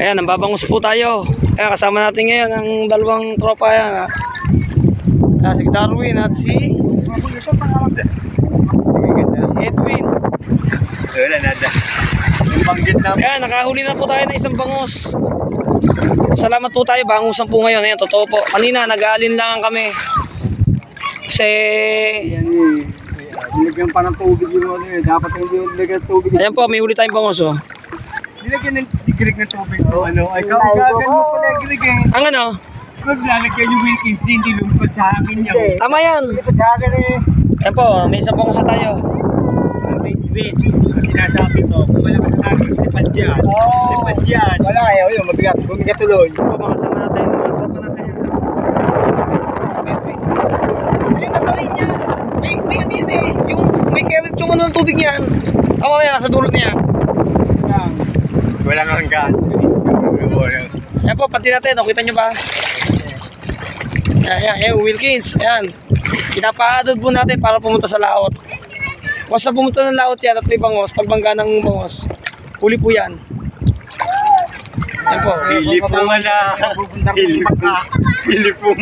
Ayan, nambabangus po tayo. Ayan, kasama natin ngayon ang dalawang tropa yan. Si Darwin at si Edwin. Wala nada. Yung banggit na. Ayan, nakahuli na po tayo ng isang bangus. Salamat po tayo, bangusan po ngayon. Ayan, totoo po. Kanina, nag-aalinlangan kami. Kasi nilagyan pa ng tubig yung ano eh. Dapat hindi nilagyan ng tubig. ayan po, may huli tayong bangus oh. Nilagyan ng digirig ng tubig o ano. Ay, kagagan mo pala girig eh. Ang ano? Maglalagyan yung Wilkins din, hindi lumpad sa akin yan. Tama yan. Lumpad sa akin eh. Ayan po, may isang bangus na tayo. Wait. Sinasabi ko, kung wala ka sa akin, lipad yan. Lipad yan. Wala ayaw yun, mabigat. Bumigat tuloy. Ayan po, makasama natin, mga tropa natin yan. Ayun, tatawin niya. May kanina eh. May carrot yung ano ng tubig niyan. Ako yan, sa dulot niya. Wala nga hanggang. Ayan po, pati natin. Nakita nyo ba? Ayan, Wilkins. Ayan. Pinapaadod po natin para pumunta sa laot. Once na pumunta ng laot yan at may bangos, pagbangga ng bangos, huli po yan. Ayan po. Hilipong na. Hilipong.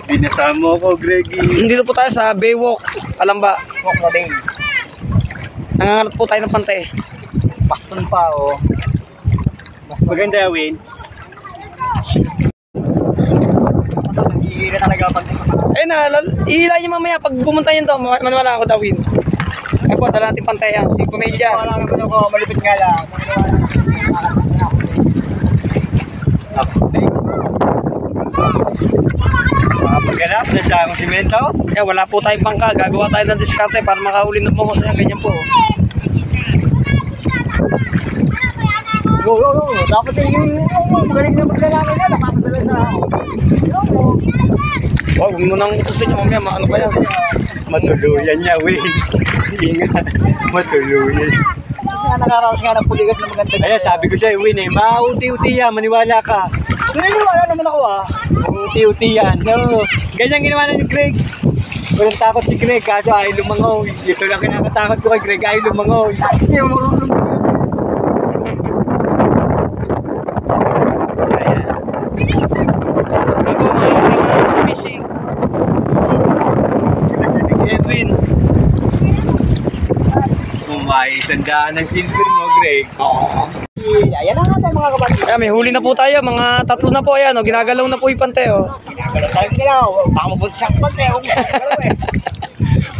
Pinasama ko, Greggy. Dito po tayo sa Baywalk, Kalamba. Walk na din. Nangangarap po tayo ng pante. Baston pa, oh. Maganda, Win. Hihira talaga pag... Ayun na, ihila niyo mamaya pag pumunta yun to, manwala ako dawin. Ayun po, dala natin pante yan, si Komedya. Wala naman ako, malipit nga lang. Pagganap na sa akong simento. Eh, wala po tayong bangka, gagawa tayo ng diskarte para makahuli ng bangos. Ayan, ganyan po. Oo. Dapat yung magaling na maglalaki na, nakapadala sa ako. Wow, huwag mo nang utusin niyo mamaya, ano ba yan? Matuluyan niya, Win. Ingat, matuluyan. Nakaraos nga ng puligat na maganda. Ayan, sabi ko sa'yo, Win eh, mauti-uti yan, maniwala ka. Naniniwala naman ako ah. Uti-uti yan. No. Ganyan ginawa na ni Greg. Walang takot si Greg, kaso ay lumangaw. Ito lang kinakatakot ko kay Greg, ay lumangaw. Edwin. May sandaan ng silver mo, Greg. Oo. Ayan na nga po mga kapatid. Ayan, may huli na po tayo. Mga tatlo na po. Ayan, oh, ginagalaw na po yung pante. Oh. Sabi ko lang, baka mapunta sa pante.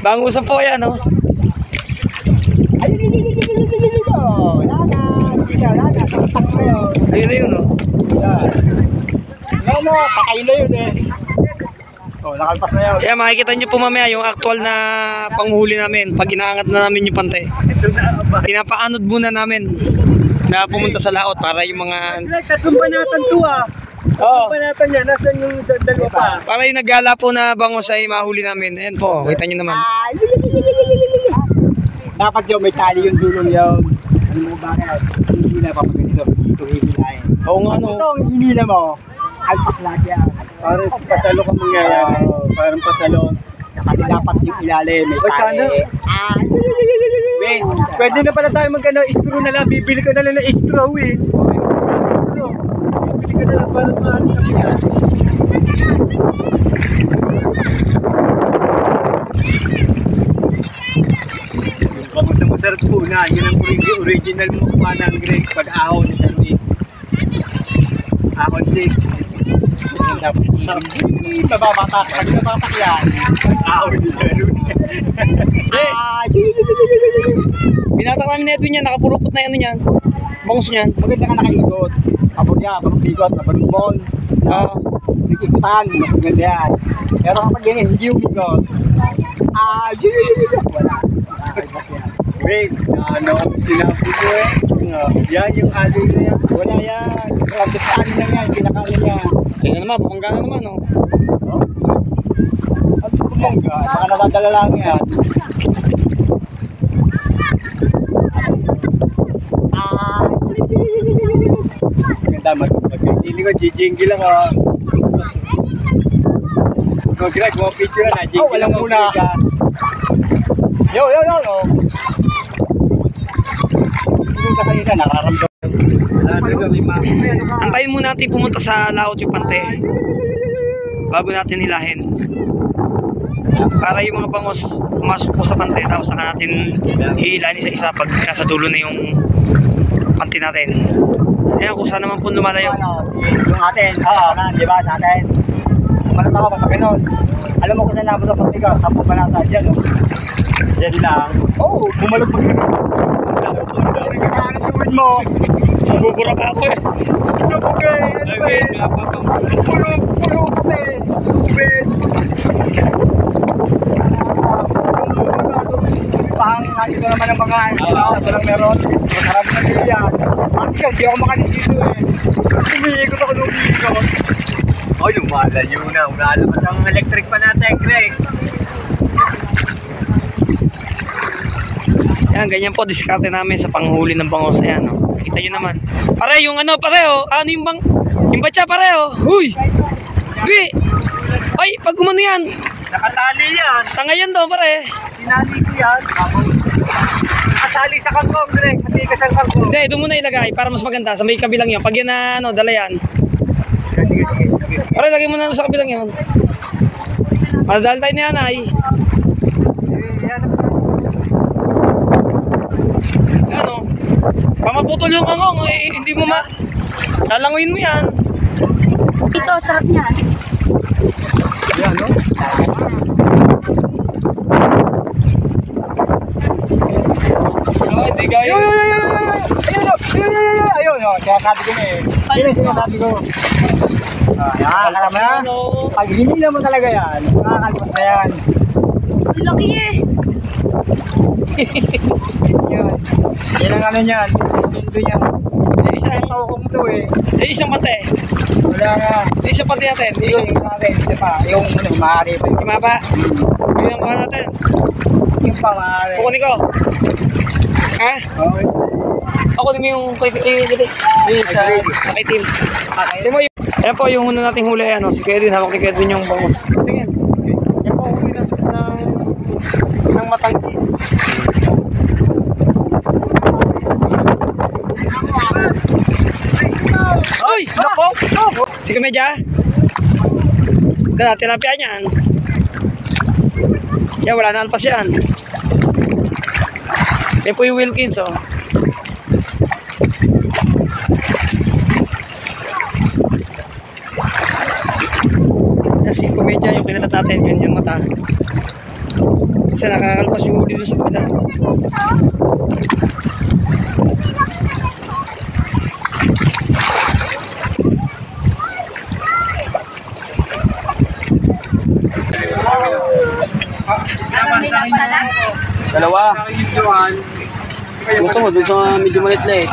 Bangusan po yan. Oh. Ayun na yun. Oh. Ano, patay na yun eh. Oh, nakalpas na yun. Ayan, makikita nyo po mamaya yung actual na panghuli namin. Pag inaangat na namin yung pante. Pinapaanod muna namin na pumunta sa laot para yung mga... Tatlong panatan to ah. Oh, Panatan yan, nasan yung sa dalawa pa? para yung naggala po na bangos ay mahuli namin. Ayan po, kita nyo naman. Dapat yun, may tali yung dulong yun. Ano mo ba kaya? Hindi na papaganito. Ito hihilahin. Oo nga no. Ito ang hinila mo. Alpas lahat yan. Parang pasalo ka mangyayari. Parang pasalo. Kasi dapat yung ilalim. May tali. Win, pwede na pala tayo magkano istro na lang. Bibili ko na lang ng istro, Win. Bibili ko na lang para mahal na bigat. Yung pagod na masarap po na. Yun ang original mo pa ng Greg. Pag-ahon ni Darwin. Ahon 6. Mababatak. Pag nabatak yan. Ahon ni Darwin. Binatak namin na Edwin yan, nakapurupot na yan yan. Bangus niyan. Maganda ka nakaikot. Paborya, pag-ikot, nabalubon. Nag-ikutan, mas maganda yan. Pero kapag ganyan, hindi yung ikot. Wala. Wait, ano, sinabi ko yan yung alay na yan. Wala yan. Pagkakaan lang yan, kinakain yan. Ayun na naman, pamangga na naman. Oh. Ano pamangga? Baka nadadala lang yan. Maganda, mag-hindi ko, jijinggi lang oh. Greg, mo picture na, jinggi lang muna. Yo. Yung sa kanila, nararamdaman. Antayin muna natin pumunta sa laot yung pante. Bago natin hilahin. Para yung mga bangos pumasok po sa pante, tapos saka natin hihilahin isa-isa pag nasa dulo na yung pante natin. Ayan, kung saan naman po lumalayo. Yung atin, di ba sa atin? Malat ako pag ganun. Alam mo kung saan nabot ang pagtigas, sa pumalata dyan. Yan lang. Oo, bumalog pag gawin mo. Bubura pa ako eh. Pulo pahangin natin ko naman ang mga ito lang meron. Masarap na nila yan. Actually, di ako makalis dito eh. Umiikot ako nung umiikot. Oh, lumalayo na. Ulalabas ang electric pa natin, Greg. Ayan, ganyan po diskarte namin sa panghuli ng bangos. Ayan, oh. Kita nyo naman. Pare, yung ano, pare, oh. Ano yung bang... Yung batya, pare, oh. Huy! Huy! Ay, pag umano yan. Nakatali yan. Tanga yan daw, pare. Tinali ko yan. Nakatali sa kangkong, Greg. Matigas ang kangkong. Hindi, doon muna ilagay para mas maganda. Sa may kabilang yan. Pag yan na, ano, dala yan. Sige. Pare, lagay mo na sa kabilang yan. Madadal tayo na yan, ay. Yan. Ano? Pamaputol yung angong, eh, hindi mo ma... Lalanguin mo yan. Ito, sarap niyan. Yan, no? Oh, hindi gaya. Ayun, sinasabi ko na eh. Ayun, sinasabi ko. Yan, alam mo na. Pag hinila mo talaga yan, makakalpas na yan. Laki eh. Yan. Yan ang ano niyan. Pindo niyan. Isang tawag to eh. Isang pate. Wala nga. Isang pate natin. Yung natin, di ba? Yung ano, maaari pa. Yung mapa. Yung ang mga natin. Yung pa maaari. Kukunin ko. Ha? Okay. Ako din yung kay sa kay team. Tingnan mo yung... Ayan po yung una nating huli. Ano, si Kedwin. Hawak ni Kedwin yung bangos. Tingnan. Yan po huli ng matangkis. Ay! Nako! Si Kamedya? Tilapia niyan. Yan, wala na alpas yan. Yan po yung Wilkins, oh. Yan si Kamedya, yung kinalat natin, yun yung mata. Kasi nakakalpas yung huli doon sa kapita. Dalawa. Ito mo, doon sa medyo maliit-liit.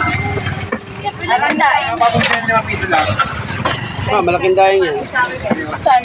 Malaking daing. Malaking daing yan. Saan?